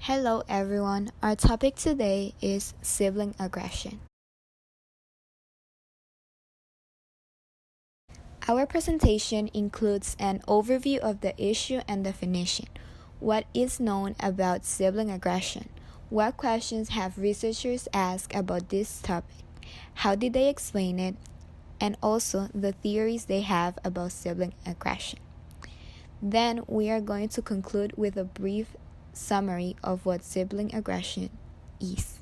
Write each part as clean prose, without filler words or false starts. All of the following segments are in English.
Hello everyone, our topic today is sibling aggression. Our presentation includes an overview of the issue and definition. What is known about sibling aggression? What questions have researchers asked about this topic? How did they explain it? And also the theories they have about sibling aggression. Then we are going to conclude with a brief summary of what sibling aggression is.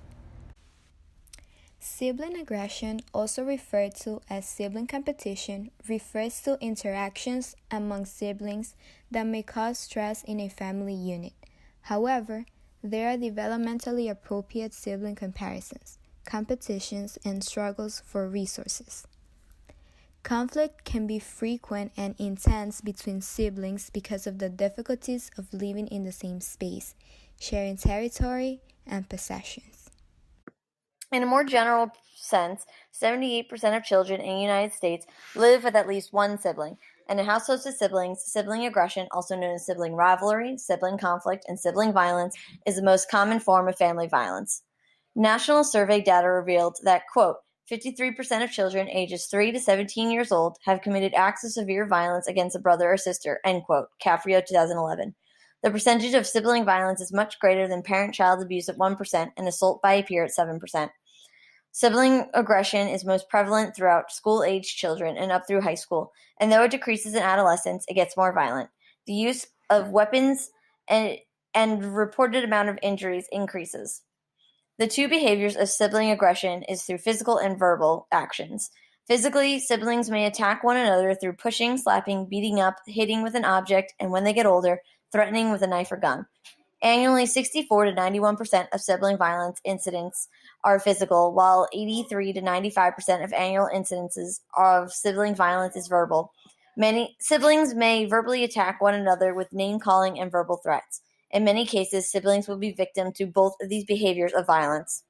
Sibling aggression, also referred to as sibling competition, refers to interactions among siblings that may cause stress in a family unit. However, there are developmentally appropriate sibling comparisons, competitions, and struggles for resources. Conflict can be frequent and intense between siblings because of the difficulties of living in the same space, sharing territory, and possessions. In a more general sense, 78% of children in the United States live with at least one sibling. And in households with siblings, sibling aggression, also known as sibling rivalry, sibling conflict, and sibling violence, is the most common form of family violence. National survey data revealed that, quote, 53% of children ages 3 to 17 years old have committed acts of severe violence against a brother or sister, end quote, CAFRIO 2011. The percentage of sibling violence is much greater than parent-child abuse at 1% and assault by a peer at 7%. Sibling aggression is most prevalent throughout school-aged children and up through high school, and though it decreases in adolescence, it gets more violent. The use of weapons and reported amount of injuries increases. The two behaviors of sibling aggression is through physical and verbal actions. Physically, siblings may attack one another through pushing, slapping, beating up, hitting with an object, and when they get older, threatening with a knife or gun. Annually, 64 to 91% of sibling violence incidents are physical, while 83 to 95% of annual incidences of sibling violence is verbal. Many siblings may verbally attack one another with name-calling and verbal threats. In many cases, siblings will be victim to both of these behaviors of violence.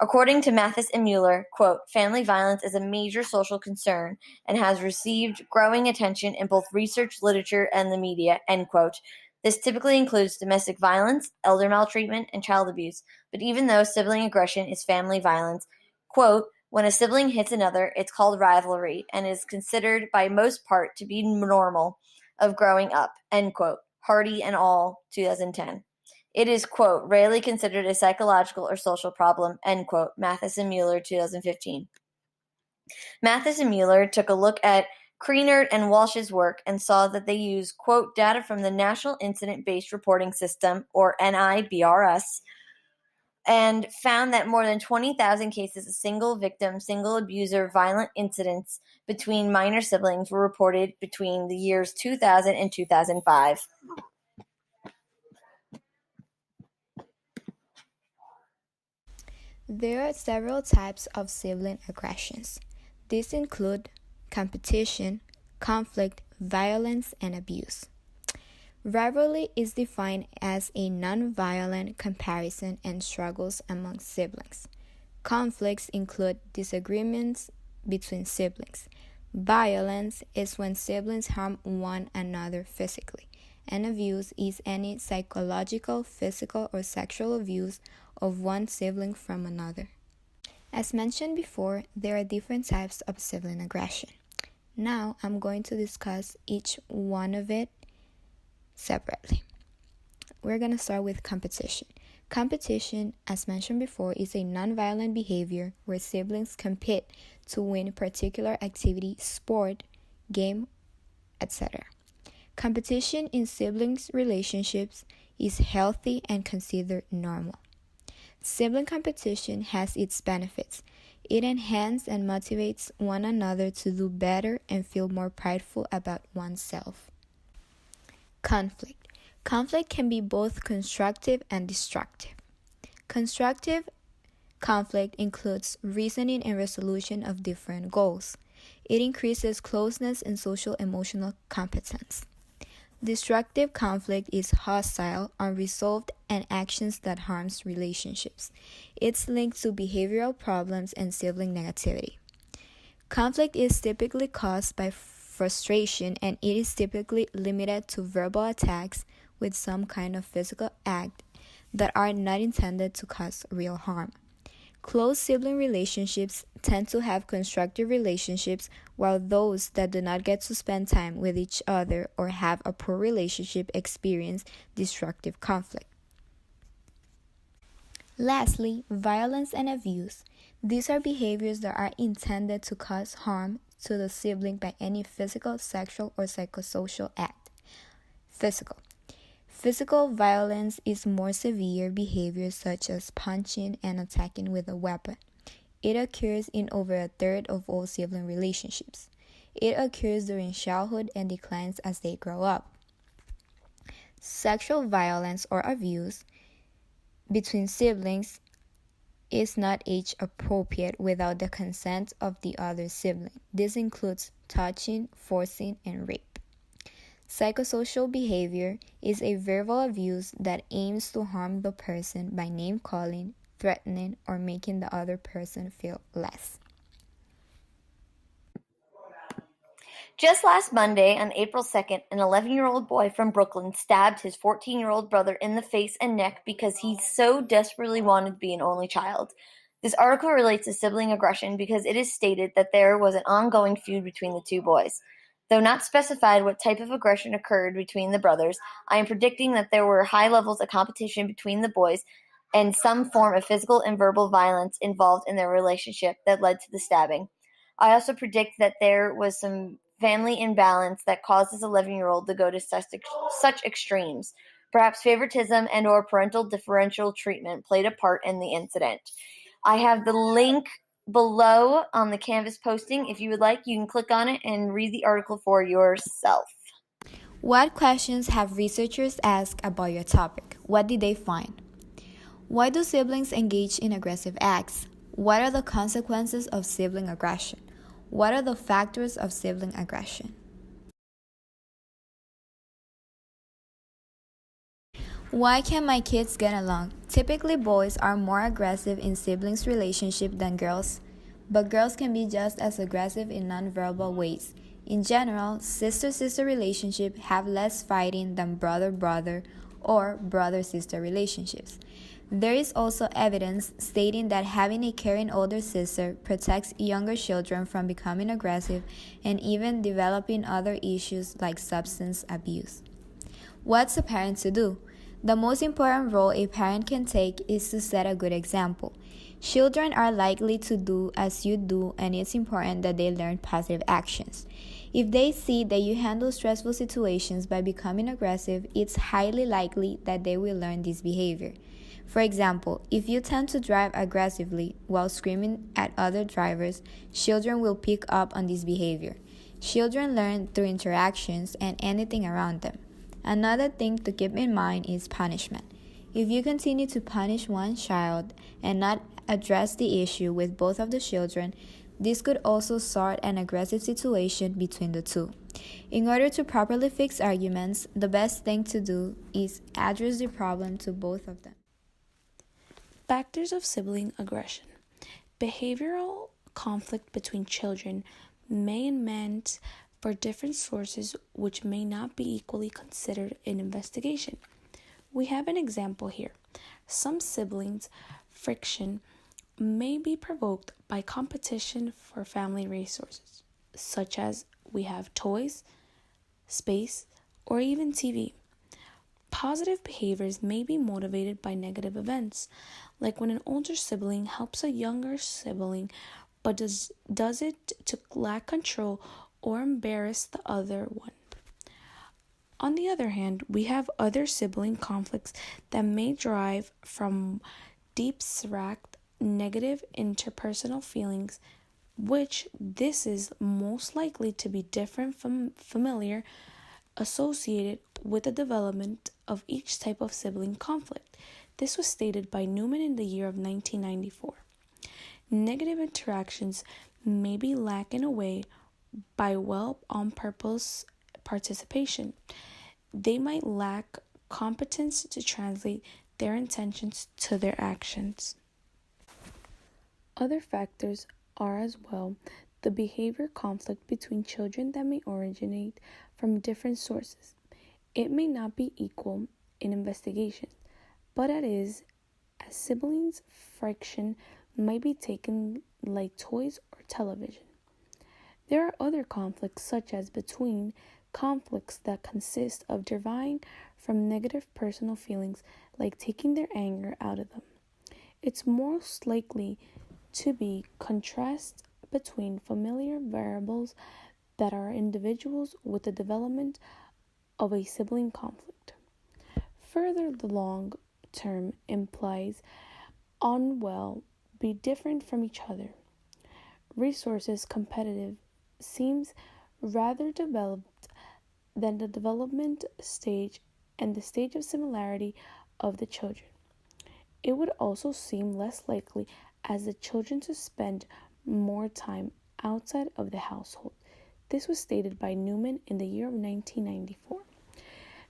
According to Mathis and Mueller, quote, family violence is a major social concern and has received growing attention in both research, literature, and the media, end quote. This typically includes domestic violence, elder maltreatment, and child abuse. But even though sibling aggression is family violence, quote, when a sibling hits another, it's called rivalry and is considered by most part to be normal of growing up, end quote. Hardy and al., 2010. It is, quote, rarely considered a psychological or social problem, end quote, Mathis and Mueller, 2015. Mathis and Mueller took a look at Kreenert and Walsh's work and saw that they use, quote, data from the National Incident-Based Reporting System, or NIBRS, and found that more than 20,000 cases of single victim, single abuser violent incidents between minor siblings were reported between the years 2000 and 2005. There are several types of sibling aggressions. These include competition, conflict, violence, and abuse. Rivalry is defined as a non-violent comparison and struggles among siblings. Conflicts include disagreements between siblings. Violence is when siblings harm one another physically, and abuse is any psychological, physical, or sexual abuse of one sibling from another. As mentioned before, there are different types of sibling aggression. Now I'm going to discuss each one of it separately. We're going to start with competition. Competition, as mentioned before, is a nonviolent behavior where siblings compete to win a particular activity, sport, game, etc. Competition in siblings' relationships is healthy and considered normal. Sibling competition has its benefits. It enhances and motivates one another to do better and feel more prideful about oneself. Conflict. Conflict can be both constructive and destructive. Constructive conflict includes reasoning and resolution of different goals. It increases closeness and social emotional competence. Destructive conflict is hostile, unresolved, and actions that harms relationships. It's linked to behavioral problems and sibling negativity. Conflict is typically caused by frustration, and it is typically limited to verbal attacks with some kind of physical act that are not intended to cause real harm. Close sibling relationships tend to have constructive relationships, while those that do not get to spend time with each other or have a poor relationship experience destructive conflict. Lastly, violence and abuse. These are behaviors that are intended to cause harm to the sibling by any physical, sexual, or psychosocial act. Physical violence is more severe behavior such as punching and attacking with a weapon. It occurs in over a third of all sibling relationships. It occurs during childhood and declines as they grow up. Sexual violence or abuse between siblings is not age appropriate without the consent of the other sibling. This includes touching, forcing, and rape. Psychosocial behavior is a verbal abuse that aims to harm the person by name calling, threatening, or making the other person feel less. Just last Monday, on April 2nd, an 11-year-old boy from Brooklyn stabbed his 14-year-old brother in the face and neck because he so desperately wanted to be an only child. This article relates to sibling aggression because it is stated that there was an ongoing feud between the two boys. Though not specified what type of aggression occurred between the brothers, I am predicting that there were high levels of competition between the boys and some form of physical and verbal violence involved in their relationship that led to the stabbing. I also predict that there was some family imbalance that caused this 11-year-old to go to such extremes. Perhaps favoritism and or parental differential treatment played a part in the incident. I have the link below on the Canvas posting. If you would like, you can click on it and read the article for yourself. What questions have researchers asked about your topic? What did they find? Why do siblings engage in aggressive acts? What are the consequences of sibling aggression? What are the factors of sibling aggression? Why can my kids get along? Typically, boys are more aggressive in siblings' relationship than girls, but girls can be just as aggressive in nonverbal ways. In general, sister-sister relationships have less fighting than brother-brother or brother-sister relationships. There is also evidence stating that having a caring older sister protects younger children from becoming aggressive and even developing other issues like substance abuse. What's a parent to do? The most important role a parent can take is to set a good example. Children are likely to do as you do, and it's important that they learn positive actions. If they see that you handle stressful situations by becoming aggressive, it's highly likely that they will learn this behavior. For example, if you tend to drive aggressively while screaming at other drivers, children will pick up on this behavior. Children learn through interactions and anything around them. Another thing to keep in mind is punishment. If you continue to punish one child and not address the issue with both of the children, this could also start an aggressive situation between the two. In order to properly fix arguments, the best thing to do is address the problem to both of them. Factors of sibling aggression. Behavioral conflict between children may emanate for different sources which may not be equally considered in investigation. We have an example here. Some siblings' friction may be provoked by competition for family resources, such as we have toys, space, or even TV. Positive behaviors may be motivated by negative events, like when an older sibling helps a younger sibling but does it to lack control or embarrass the other one. On the other hand, we have other sibling conflicts that may derive from deep-seated negative interpersonal feelings, which this is most likely to be different from familiar associated with the development of each type of sibling conflict. This was stated by Newman in the year of 1994. Negative interactions may be lacked away by well-on-purpose participation. They might lack competence to translate their intentions to their actions. Other factors are as well the behavior conflict between children that may originate from different sources. It may not be equal in investigation, but it is as siblings friction might be taken like toys or television. There are other conflicts, such as between conflicts that consist of deriving from negative personal feelings, like taking their anger out of them. It's most likely to be contrast between familiar variables that are individuals with the development of a sibling conflict. Further, the long term implies unwell be different from each other. Resources competitive seems rather developed than the development stage and the stage of similarity of the children. It would also seem less likely as the children to spend more time outside of the household. This was stated by Newman in the year of 1994.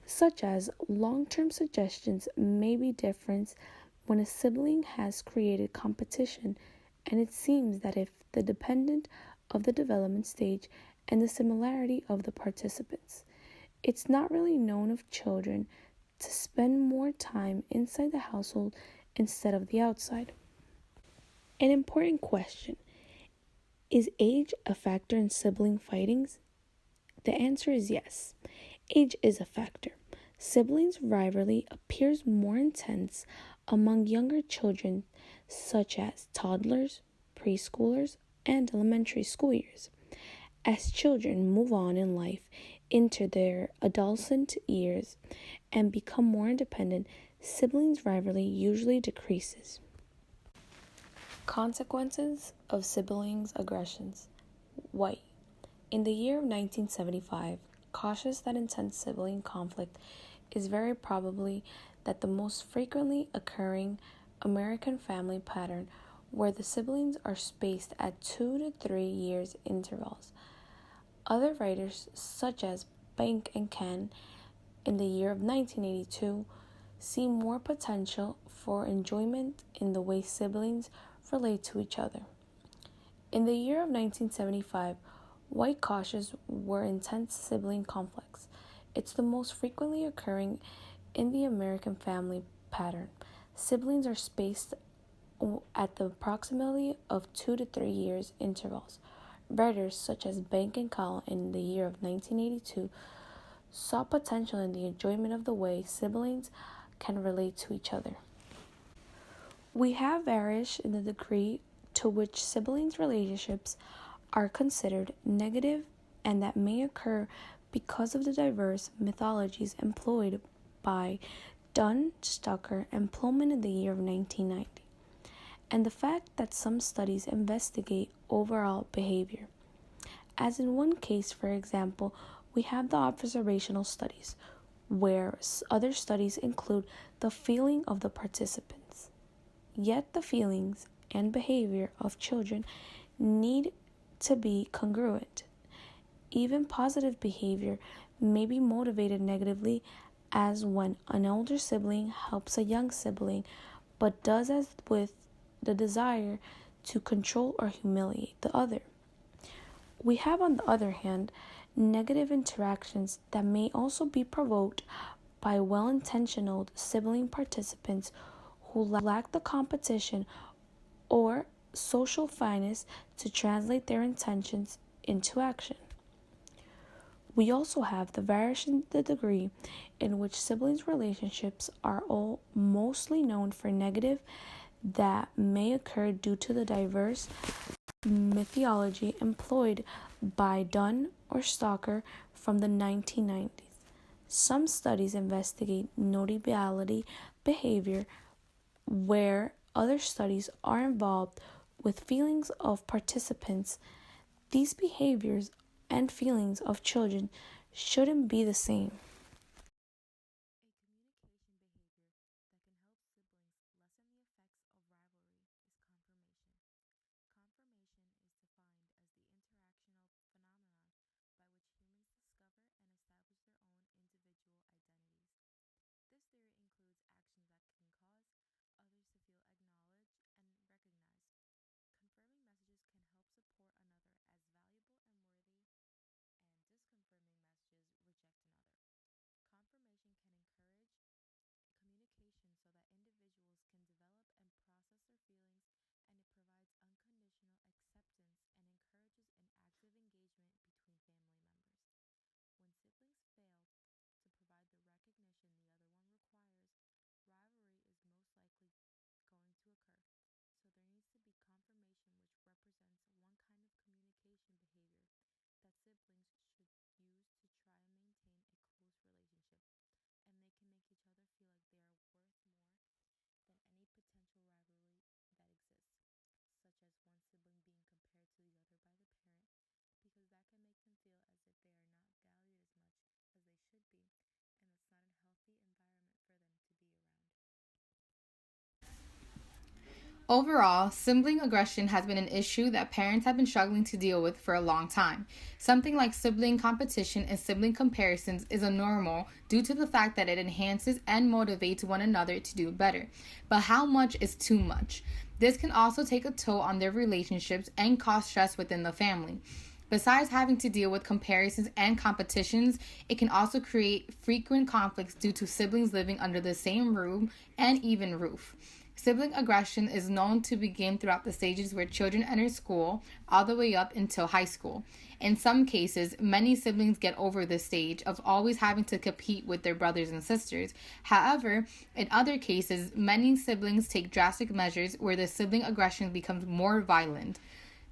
Such as long-term suggestions may be different when a sibling has created competition, and it seems that if the dependent of the development stage and the similarity of the participants. It's not really known of children to spend more time inside the household instead of the outside. An important question: is age a factor in sibling fightings? The answer is yes. Age is a factor. Siblings' rivalry appears more intense among younger children, such as toddlers, preschoolers, and elementary school years. As children move on in life, enter their adolescent years, and become more independent, siblings' rivalry usually decreases. Consequences of siblings' aggressions. White. In the year of 1975, cautious that intense sibling conflict is very probably that the most frequently occurring American family pattern where the siblings are spaced at 2 to 3 years intervals. Other writers, such as Bank and Ken, in the year of 1982, see more potential for enjoyment in the way siblings relate to each other. In the year of 1975, white cautious were intense sibling conflicts. It's the most frequently occurring in the American family pattern. Siblings are spaced at the approximately of 2 to 3 years intervals. Writers such as Bank and Cowell in the year of 1982 saw potential in the enjoyment of the way siblings can relate to each other. We have various in the degree to which siblings' relationships are considered negative and that may occur because of the diverse mythologies employed by Dunn, Stucker, and Pullman in the year of 1990, and the fact that some studies investigate overall behavior. As in one case, for example, we have the observational studies, where other studies include the feeling of the participants. Yet the feelings and behavior of children need to be congruent. Even positive behavior may be motivated negatively, as when an older sibling helps a young sibling, but does as with the desire to control or humiliate the other. We have, on the other hand, negative interactions that may also be provoked by well-intentioned sibling participants who lack the competition or social finesse to translate their intentions into action. We also have the variation in the degree in which siblings' relationships are all mostly known for negative that may occur due to the diverse mythology employed by Dunn or Stalker from the 1990s. Some studies investigate notability behavior, where other studies are involved with feelings of participants. These behaviors and feelings of children shouldn't be the same. Overall, sibling aggression has been an issue that parents have been struggling to deal with for a long time. Something like sibling competition and sibling comparisons is a normal due to the fact that it enhances and motivates one another to do better. But how much is too much? This can also take a toll on their relationships and cause stress within the family. Besides having to deal with comparisons and competitions, it can also create frequent conflicts due to siblings living under the same room and even roof. Sibling aggression is known to begin throughout the stages where children enter school, all the way up until high school. In some cases, many siblings get over this stage of always having to compete with their brothers and sisters. However, in other cases, many siblings take drastic measures where the sibling aggression becomes more violent.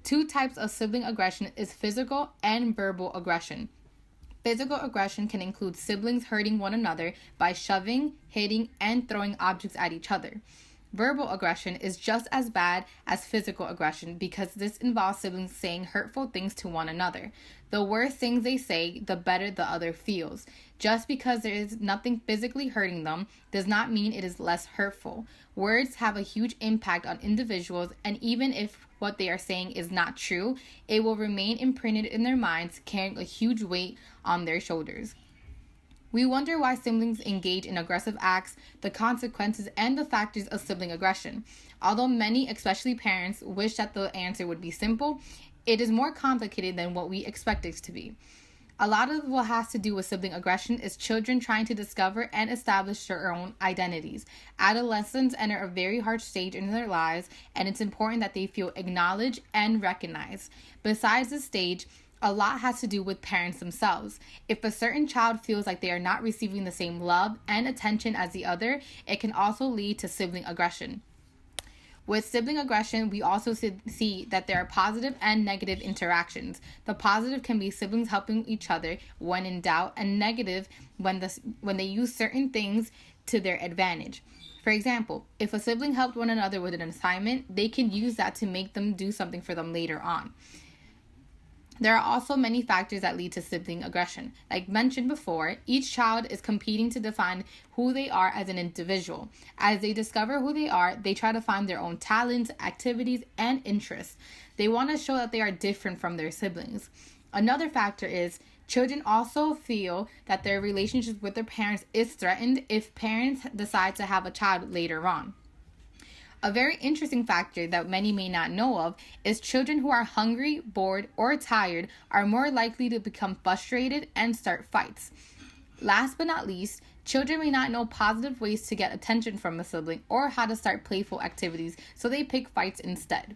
Two types of sibling aggression is physical and verbal aggression. Physical aggression can include siblings hurting one another by shoving, hitting, and throwing objects at each other. Verbal aggression is just as bad as physical aggression because this involves siblings saying hurtful things to one another. The worse things they say, the better the other feels. Just because there is nothing physically hurting them does not mean it is less hurtful. Words have a huge impact on individuals, and even if what they are saying is not true, it will remain imprinted in their minds, carrying a huge weight on their shoulders. We wonder why siblings engage in aggressive acts, the consequences, and the factors of sibling aggression. Although many, especially parents, wish that the answer would be simple, it is more complicated than what we expect it to be. A lot of what has to do with sibling aggression is children trying to discover and establish their own identities. Adolescents enter a very hard stage in their lives, and it's important that they feel acknowledged and recognized. Besides this stage, a lot has to do with parents themselves. If a certain child feels like they are not receiving the same love and attention as the other, it can also lead to sibling aggression. With sibling aggression, we also see that there are positive and negative interactions. The positive can be siblings helping each other when in doubt, and negative when they use certain things to their advantage. For example, if a sibling helped one another with an assignment, they can use that to make them do something for them later on. There are also many factors that lead to sibling aggression. Like mentioned before, each child is competing to define who they are as an individual. As they discover who they are, they try to find their own talents, activities, and interests. They want to show that they are different from their siblings. Another factor is children also feel that their relationship with their parents is threatened if parents decide to have a child later on. A very interesting factor that many may not know of is children who are hungry, bored, or tired are more likely to become frustrated and start fights. Last but not least, children may not know positive ways to get attention from a sibling or how to start playful activities, so they pick fights instead.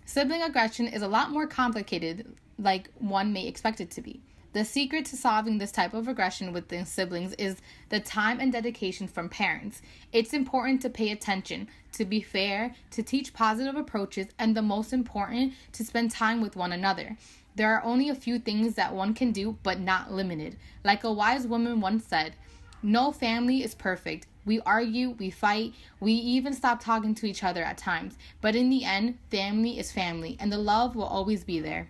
Sibling aggression is a lot more complicated like one may expect it to be. The secret to solving this type of aggression within siblings is the time and dedication from parents. It's important to pay attention, to be fair, to teach positive approaches, and the most important, to spend time with one another. There are only a few things that one can do, but not limited. Like a wise woman once said, "No family is perfect. We argue, we fight, we even stop talking to each other at times. But in the end, family is family, and the love will always be there."